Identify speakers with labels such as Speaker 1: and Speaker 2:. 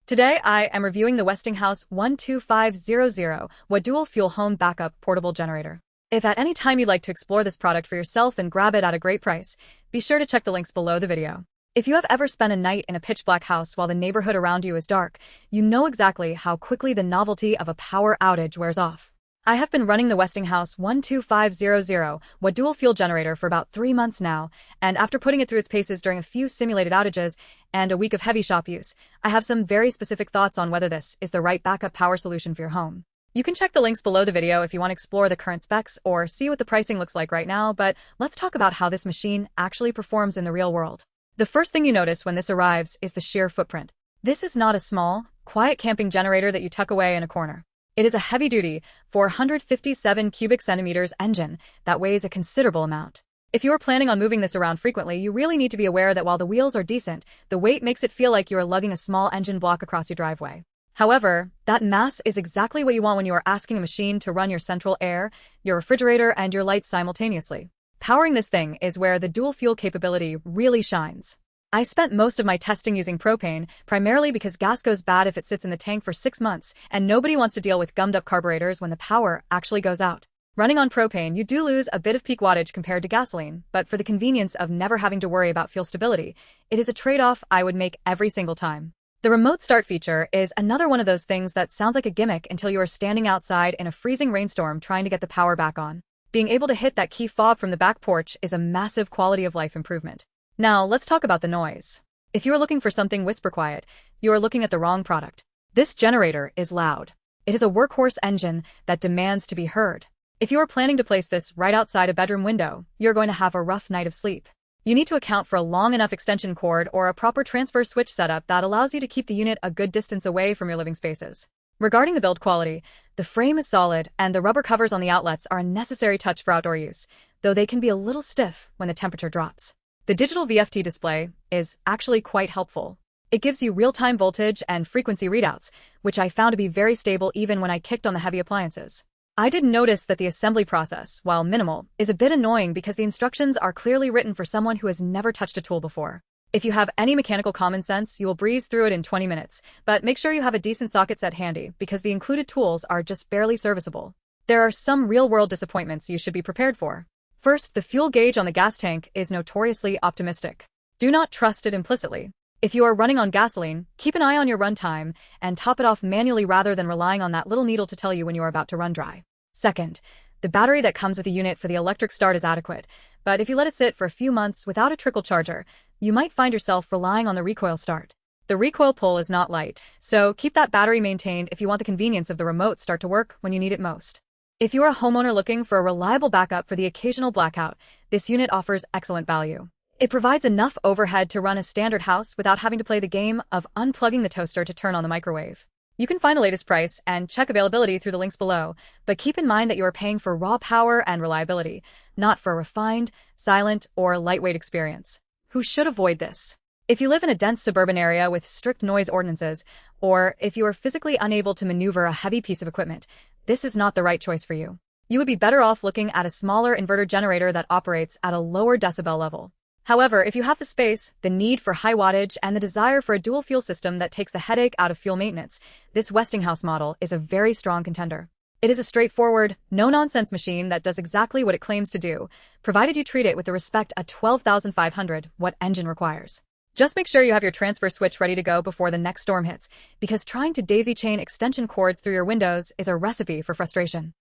Speaker 1: Today, I am reviewing the Westinghouse 12500 dual fuel home backup portable generator. If at any time you'd like to explore this product for yourself and grab it at a great price, be sure to check the links below the video. If you have ever spent a night in a pitch-black house while the neighborhood around you is dark, you know exactly how quickly the novelty of a power outage wears off. I have been running the Westinghouse 12500 dual fuel generator for about 3 months now, and after putting it through its paces during a few simulated outages and a week of heavy shop use, I have some very specific thoughts on whether this is the right backup power solution for your home. You can check the links below the video if you want to explore the current specs or see what the pricing looks like right now, but let's talk about how this machine actually performs in the real world. The first thing you notice when this arrives is the sheer footprint. This is not a small, quiet camping generator that you tuck away in a corner. It is a heavy-duty, 457 cubic centimeters engine that weighs a considerable amount. If you are planning on moving this around frequently, you really need to be aware that while the wheels are decent, the weight makes it feel like you are lugging a small engine block across your driveway. However, that mass is exactly what you want when you are asking a machine to run your central air, your refrigerator, and your lights simultaneously. Powering this thing is where the dual fuel capability really shines. I spent most of my testing using propane, primarily because gas goes bad if it sits in the tank for 6 months, and nobody wants to deal with gummed-up carburetors when the power actually goes out. Running on propane, you do lose a bit of peak wattage compared to gasoline, but for the convenience of never having to worry about fuel stability, it is a trade-off I would make every single time. The remote start feature is another one of those things that sounds like a gimmick until you are standing outside in a freezing rainstorm trying to get the power back on. Being able to hit that key fob from the back porch is a massive quality of life improvement. Now, let's talk about the noise. If you are looking for something whisper quiet, you are looking at the wrong product. This generator is loud. It is a workhorse engine that demands to be heard. If you are planning to place this right outside a bedroom window, you're going to have a rough night of sleep. You need to account for a long enough extension cord or a proper transfer switch setup that allows you to keep the unit a good distance away from your living spaces. Regarding the build quality, the frame is solid and the rubber covers on the outlets are a necessary touch for outdoor use, though they can be a little stiff when the temperature drops. The digital VFT display is actually quite helpful. It gives you real-time voltage and frequency readouts, which I found to be very stable even when I kicked on the heavy appliances. I did notice that the assembly process, while minimal, is a bit annoying because the instructions are clearly written for someone who has never touched a tool before. If you have any mechanical common sense, you will breeze through it in 20 minutes, but make sure you have a decent socket set handy because the included tools are just barely serviceable. There are some real-world disappointments you should be prepared for. First, the fuel gauge on the gas tank is notoriously optimistic. Do not trust it implicitly. If you are running on gasoline, keep an eye on your run time and top it off manually rather than relying on that little needle to tell you when you are about to run dry. Second, the battery that comes with the unit for the electric start is adequate, but if you let it sit for a few months without a trickle charger, you might find yourself relying on the recoil start. The recoil pull is not light, so keep that battery maintained if you want the convenience of the remote start to work when you need it most. If you are a homeowner looking for a reliable backup for the occasional blackout, this unit offers excellent value. It provides enough overhead to run a standard house without having to play the game of unplugging the toaster to turn on the microwave. You can find the latest price and check availability through the links below, but keep in mind that you are paying for raw power and reliability, not for a refined, silent, or lightweight experience. Who should avoid this? If you live in a dense suburban area with strict noise ordinances, or if you are physically unable to maneuver a heavy piece of equipment, this is not the right choice for you. You would be better off looking at a smaller inverter generator that operates at a lower decibel level. However, if you have the space, the need for high wattage, and the desire for a dual fuel system that takes the headache out of fuel maintenance, this Westinghouse model is a very strong contender. It is a straightforward, no-nonsense machine that does exactly what it claims to do, provided you treat it with the respect a 12,500-watt engine requires. Just make sure you have your transfer switch ready to go before the next storm hits, because trying to daisy-chain extension cords through your windows is a recipe for frustration.